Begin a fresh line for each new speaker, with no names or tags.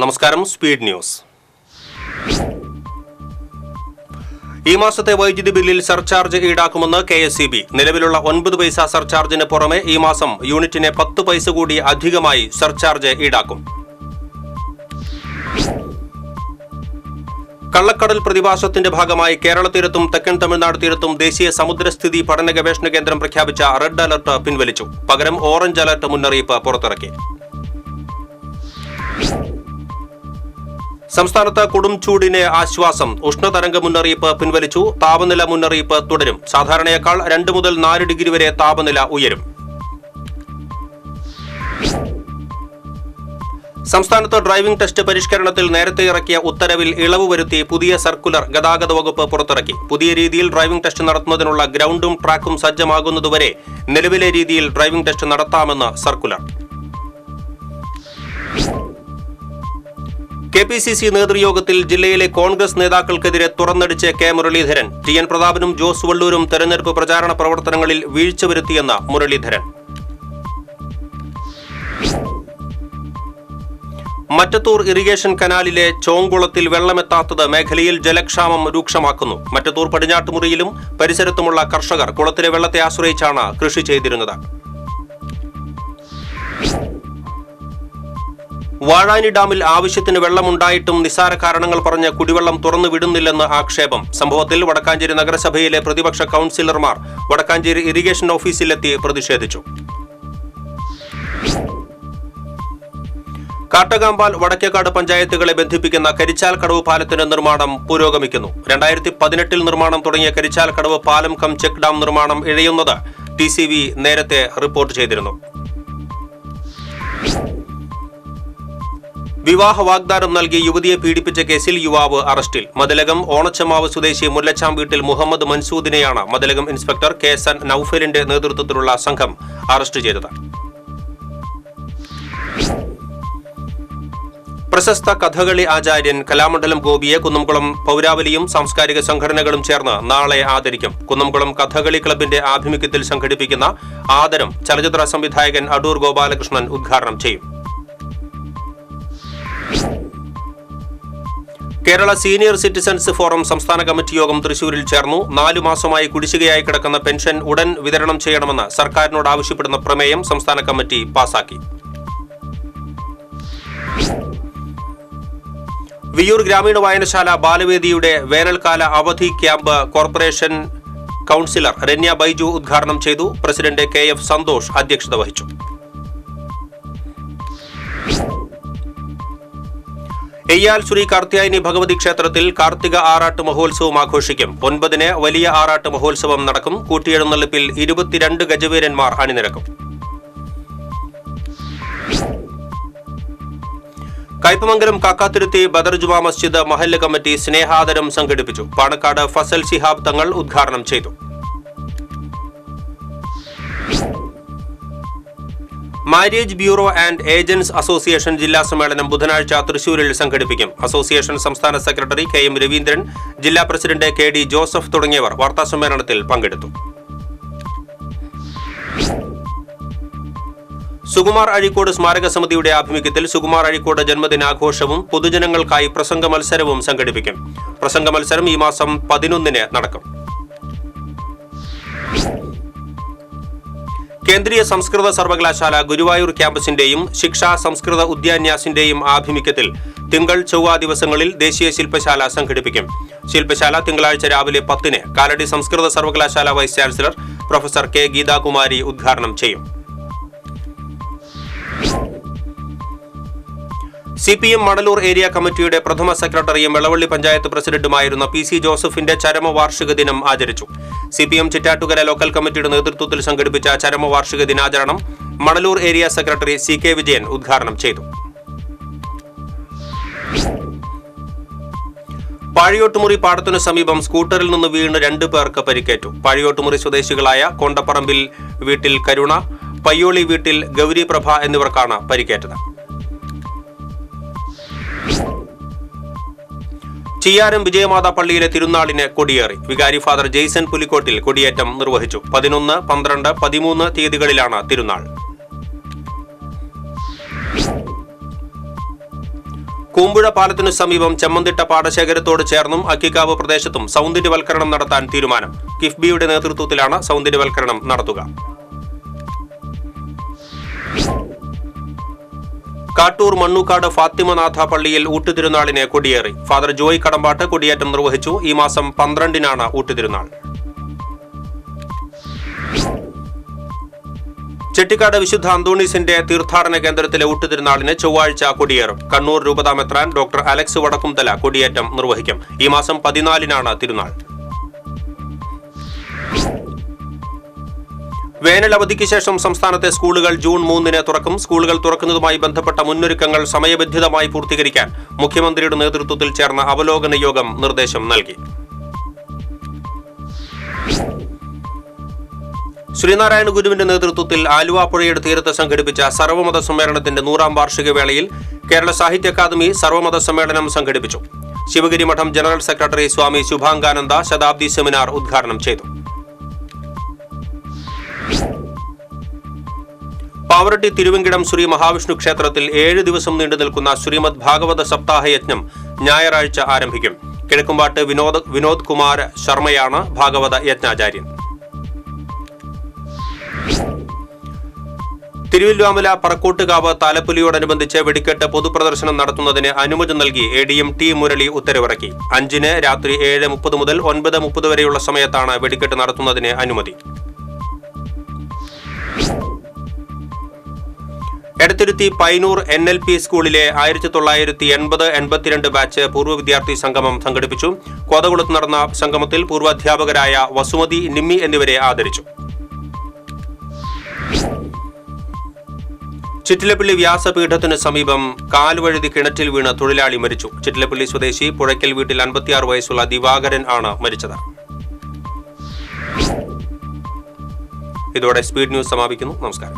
നമസ്കാരം. Speed news. ഈ മാസത്തെ വൈദ്യുതി ബില്ലിൽ സർചാർജ് ഈടാക്കുമെന്ന് KSEB. നിലവിലുള്ള 9 പൈസ സർചാർജിന് പുറമെ ഈ മാസം യൂണിറ്റിന് 10 പൈസ കൂടി അധികമായി സർചാർജ് ഈടാക്കും. കള്ളക്കടൽ പ്രതിഭാസത്തിന്റെ ഭാഗമായി കേരള തീരത്തും തെക്കൻ തമിഴ്നാട് തീരത്തും ദേശീയ സമുദ്രസ്ഥിതി പഠന ഗവേഷണ കേന്ദ്രം പ്രഖ്യാപിച്ച റെഡ് അലർട്ട് പിൻവലിച്ചു. പകരം ഓറഞ്ച് അലർട്ട് മുന്നറിയിപ്പ് പുറത്തിറക്കി. സംസ്ഥാനത്ത് കൊടും ചൂടിന് ആശ്വാസം. ഉഷ്ണതരംഗ മുന്നറിയിപ്പ് പിൻവലിച്ചു. താപനില മുന്നറിയിപ്പ് തുടരും. സാധാരണയേക്കാൾ 2 മുതൽ 4 ഡിഗ്രി വരെ താപനില ഉയരും. സംസ്ഥാനത്ത് ഡ്രൈവിംഗ് ടെസ്റ്റ് പരിഷ്കരണത്തിൽ നേരത്തെ ഇറക്കിയ ഉത്തരവിൽ ഇളവ് വരുത്തി പുതിയ സർക്കുലർ ഗതാഗത വകുപ്പ് പുറത്തിറക്കി. പുതിയ രീതിയിൽ ഡ്രൈവിംഗ് ടെസ്റ്റ് നടത്തുന്നതിനുള്ള ഗ്രൗണ്ടും ട്രാക്കും സജ്ജമാകുന്നതുവരെ നിലവിലെ രീതിയിൽ ഡ്രൈവിംഗ് ടെസ്റ്റ് നടത്താമെന്ന് സർക്കുലർ. KPCC നേതൃയോഗത്തിൽ ജില്ലയിലെ കോൺഗ്രസ് നേതാക്കൾക്കെതിരെ തുറന്നടിച്ച് K. മുരളീധരൻ. TN പ്രതാപനും ജോസ് വള്ളൂരും തെരഞ്ഞെടുപ്പ് പ്രചാരണ പ്രവർത്തനങ്ങളിൽ വീഴ്ച വരുത്തിയെന്ന് മുരളീധരൻ. മറ്റത്തൂർ ഇറിഗേഷൻ കനാലിലെ ചോങ്കുളത്തിൽ വെള്ളമെത്താത്തത് മേഖലയിൽ ജലക്ഷാമം രൂക്ഷമാക്കുന്നു. മറ്റത്തൂർ പടിഞ്ഞാട്ടുമുറിയിലും പരിസരത്തുമുള്ള കർഷകർ കുളത്തിലെ വെള്ളത്തെ ആശ്രയിച്ചാണ് കൃഷി ചെയ്തിരുന്നത്. വാഴാനി ഡാമിൽ ആവശ്യത്തിന് വെള്ളമുണ്ടായിട്ടും നിസ്സാര കാരണങ്ങൾ പറഞ്ഞ് കുടിവെള്ളം തുറന്നുവിടുന്നില്ലെന്ന് ആക്ഷേപം. സംഭവത്തിൽ വടക്കാഞ്ചേരി നഗരസഭയിലെ പ്രതിപക്ഷ കൌൺസിലർമാർ വടക്കാഞ്ചേരി ഇറിഗേഷൻ ഓഫീസിലെത്തി പ്രതിഷേധിച്ചു. കാട്ടകാമ്പാൽ വടക്കേക്കാട് പഞ്ചായത്തുകളെ ബന്ധിപ്പിക്കുന്ന കരിച്ചാൽ കടവ് പാലത്തിന്റെ നിർമ്മാണം പുരോഗമിക്കുന്നു. 2018 നിർമ്മാണം തുടങ്ങിയ കരിച്ചാൽ കടവ് പാലം കം ചെക്ക് ഡാം നിർമ്മാണം ഇഴയുന്നത് TCV നേരത്തെ റിപ്പോർട്ട് ചെയ്തിരുന്നു. വിവാഹ വാഗ്ദാനം നൽകി യുവതിയെ പീഡിപ്പിച്ച കേസിൽ യുവാവ് അറസ്റ്റിൽ. മതിലകം ഓണച്ചമാവ് സ്വദേശി മുല്ലച്ചാം വീട്ടിൽ മുഹമ്മദ് മൻസൂദിനെയാണ് മതിലകം ഇൻസ്പെക്ടർ KSN നൌഫലിന്റെ നേതൃത്വത്തിലുള്ള സംഘം അറസ്റ്റ് ചെയ്തത്. പ്രശസ്ത കഥകളി ആചാര്യൻ കലാമണ്ഡലം ഗോപിയെ കുന്നംകുളം പൗരാവലിയും സാംസ്കാരിക സംഘടനകളും ചേർന്ന് നാളെ ആദരിക്കും. കുന്നംകുളം കഥകളി ക്ലബിന്റെ ആഭിമുഖ്യത്തിൽ സംഘടിപ്പിക്കുന്ന ആദരം ചലച്ചിത്ര സംവിധായകൻ അടൂർ ഗോപാലകൃഷ്ണൻ ഉദ്ഘാടനം ചെയ്യും. കേരള സീനിയർ സിറ്റിസൺസ് ഫോറം സംസ്ഥാന കമ്മിറ്റി യോഗം തൃശൂരിൽ ചേർന്നു. 4 മാസമായി കുടിശ്ശികയായി കിടക്കുന്ന പെൻഷൻ ഉടൻ വിതരണം ചെയ്യണമെന്ന് സർക്കാരിനോട് ആവശ്യപ്പെടുന്ന പ്രമേയം സംസ്ഥാന കമ്മിറ്റി പാസാക്കി. വിയ്യൂർ ഗ്രാമീണ വായനശാല ബാലവേദിയുടെ വേനൽക്കാല അവധി camp corporation councillor Ranya Baiju ഉദ്ഘാടനം ചെയ്തു. പ്രസിഡന്റ് KF സന്തോഷ് അധ്യക്ഷത വഹിച്ചു. എയ്യാൽ ശ്രീ കാർത്യായനി ഭഗവതി ക്ഷേത്രത്തിൽ കാർത്തിക ആറാട്ട് മഹോത്സവം ആഘോഷിക്കും. 9-ന് വലിയ ആറാട്ട് മഹോത്സവം നടക്കും. കൂട്ടിയെഴുന്നള്ളിപ്പിൽ 22 ഗജവീരന്മാർ അണിനിരക്കും. കയ്പമംഗലം കാക്കാത്തുരുത്തി ബദർ ജുമാ മസ്ജിദ് മഹല്ല് കമ്മിറ്റി സ്നേഹാദരം സംഘടിപ്പിച്ചു. പാണക്കാട് ഫസൽ ശിഹാബ് തങ്ങൾ ഉദ്ഘാടനം ചെയ്തു. Marriage bureau and agents association ജില്ലാ സമ്മേളനം ബുധനാഴ്ച തൃശൂരിൽ സംഘടിപ്പിക്കും. അസോസിയേഷൻ സംസ്ഥാന സെക്രട്ടറി KM രവീന്ദ്രൻ, ജില്ലാ പ്രസിഡന്റ് KD ജോസഫ് തുടങ്ങിയവർ വാർത്താസമ്മേളനത്തിൽ പങ്കെടുത്തു. സുകുമാർ അഴീക്കോട് സ്മാരക സമിതിയുടെ ആഭിമുഖ്യത്തിൽ സുകുമാർ അഴീക്കോട് ജന്മദിനാഘോഷവും പൊതുജനങ്ങൾക്കായി പ്രസംഗ മത്സരവും സംഘടിപ്പിക്കും. പ്രസംഗ മത്സരം ഈ മാസം 11-ന് നടക്കും. കേന്ദ്രീയ സംസ്കൃത സർവകലാശാല ഗുരുവായൂർ ക്യാമ്പസിന്റെയും ശിക്ഷാ സംസ്കൃത ഉദ്യാന്യാസിന്റെയും ആഭിമുഖ്യത്തിൽ തിങ്കൾ ചൊവ്വ ദിവസങ്ങളിൽ ദേശീയ ശില്പശാല സംഘടിപ്പിക്കും. ശില്പശാല തിങ്കളാഴ്ച രാവിലെ 10-ന് കാലടി സംസ്കൃത സർവകലാശാല vice chancellor professor K. Geethakumari ഉദ്ഘാടനം ചെയ്യും. CPM മണലൂർ ഏരിയ കമ്മിറ്റിയുടെ പ്രഥമ സെക്രട്ടറിയും വെളവള്ളി പഞ്ചായത്ത് പ്രസിഡന്റുമായിരുന്ന PC ജോസഫിന്റെ ചരമവാർഷിക ദിനം ആചരിച്ചു. CPM ചിറ്റാറ്റുകര ലോക്കൽ കമ്മിറ്റിയുടെ നേതൃത്വത്തിൽ സംഘടിപ്പിച്ച ചരമവാർഷിക ദിനാചരണം Manalur area secretary CK Vijayan ഉദ്ഘാടനം ചെയ്തു. പാഴിയോട്ടുമുറി പാടത്തിനു സമീപം സ്കൂട്ടറിൽ നിന്ന് വീണ് 2 പേർക്ക് പരിക്കേറ്റു. പാഴിയോട്ടുമുറി സ്വദേശികളായ കോണ്ടപ്പറമ്പിൽ വീട്ടിൽ കരുണ, പയ്യോളി വീട്ടിൽ ഗൗരി പ്രഭ എന്നിവർക്കാണ് പരിക്കേറ്റത്. ചിയ്യാരം വിജയമാതാ പള്ളിയിലെ തിരുനാളിന് കൊടിയേറി. വികാരി ഫാദർ ജെയ്സൺ പുലിക്കോട്ടിൽ കൊടിയേറ്റം നിർവഹിച്ചു. 11, 12, 13 തീയതികളിലാണ് തിരുനാൾ. കൂമ്പുഴ പാലത്തിനു സമീപം ചെമ്മന്തിട്ട പാടശേഖരത്തോട് ചേർന്നും അക്കിക്കാവ് പ്രദേശത്തും സൗന്ദര്യവൽക്കരണം നടത്താൻ തീരുമാനം. കിഫ്ബിയുടെ നേതൃത്വത്തിലാണ് സൗന്ദര്യവൽക്കരണം നടത്തുക. കാട്ടൂർ മണ്ണൂക്കാട് ഫാത്തിമനാഥ പള്ളിയിൽ ഊട്ടുതിരുനാളിന് കൊടിയേറി. ഫാദർ ജോയ് കടമ്പാട്ട് കൊടിയേറ്റം നിർവഹിച്ചു. ഈ മാസം 12-നാണ് ഊട്ടുതിരുനാൾ. ചെട്ടിക്കാട് വിശുദ്ധ അന്തോണീസിന്റെ തീർത്ഥാടന കേന്ദ്രത്തിലെ ഊട്ടുതിരുനാളിന് ചൊവ്വാഴ്ച കൊടിയേറും. കണ്ണൂർ രൂപതാ മെത്രാൻ ഡോക്ടർ അലക്സ് വടക്കുംതല കൊടിയേറ്റം നിർവഹിക്കും. ഈ മാസം 14-നാണ് തിരുനാൾ. വേനൽ അവധിക്ക് ശേഷം സംസ്ഥാനത്തെ സ്കൂളുകൾ ജൂൺ 3-ന് തുറക്കും. സ്കൂളുകൾ തുറക്കുന്നതുമായി ബന്ധപ്പെട്ട മുന്നൊരുക്കങ്ങൾ സമയബന്ധിതമായി പൂർത്തീകരിക്കാൻ മുഖ്യമന്ത്രിയുടെ നേതൃത്വത്തിൽ ചേർന്ന അവലോകന യോഗം നിർദ്ദേശം നൽകി. ശ്രീനാരായണ ഗുരുവിന്റെ നേതൃത്വത്തിൽ ആലുവ പുഴയുടെ തീരത്ത് സംഘടിപ്പിച്ച സർവമത സമ്മേളനത്തിന്റെ 100-ാം വാർഷിക വേളയിൽ കേരള സാഹിത്യ അക്കാദമി സർവമത സമ്മേളനം സംഘടിപ്പിച്ചു. ശിവഗിരി മഠം ജനറൽ സെക്രട്ടറി സ്വാമി ശുഭാംഗാനന്ദ ശതാബ്ദി സെമിനാർ ഉദ്ഘാടനം ചെയ്തു. പാവറട്ടി തിരുവങ്കിടം ശ്രീ മഹാവിഷ്ണു ക്ഷേത്രത്തിൽ 7 ദിവസം നീണ്ടു നിൽക്കുന്ന ശ്രീമദ് ഭാഗവത സപ്താഹ യജ്ഞം ഞായറാഴ്ച ആരംഭിക്കും. കിഴക്കുംപാട്ട് വിനോദ് കുമാർ ശർമ്മയാണ് ഭാഗവത യജ്ഞാചാര്യൻ. തിരുവല്ലുവാമല പറക്കോട്ടുകാവ് താലപ്പൊലിയോടനുബന്ധിച്ച് വെടിക്കെട്ട് പൊതുപ്രദർശനം നടത്തുന്നതിന് അനുമതി നൽകി ADM ടി മുരളി ഉത്തരവിറക്കി. 5-ന് രാത്രി 7:30 മുതൽ 9:30 വരെയുള്ള സമയത്താണ് വെടിക്കെട്ട് നടത്തുന്നതിന് അനുമതി. എടത്തുരുത്തി പൈനൂർ NLP സ്കൂളിലെ 1980-82 ബാച്ച് പൂർവ്വ വിദ്യാർത്ഥി സംഗമം സംഘടിപ്പിച്ചു. കോതകുളത്ത് നടന്ന സംഗമത്തിൽ പൂർവ്വാധ്യാപകരായ വസുമതി, നിമ്മി എന്നിവരെ ആദരിച്ചു. ചിറ്റിലപ്പള്ളി വ്യാസപീഠത്തിന് സമീപം കാൽവഴുതി കിണറ്റിൽ വീണ് തൊഴിലാളി മരിച്ചു. ചിറ്റിലപ്പള്ളി സ്വദേശി പുഴയ്ക്കൽ വീട്ടിൽ 56 വയസ്സുള്ള ദിവാകരൻ ആണ് മരിച്ചത്. ഇതോടെ സ്പീഡ് ന്യൂസ് സമാപിക്കുന്നു. നമസ്കാരം.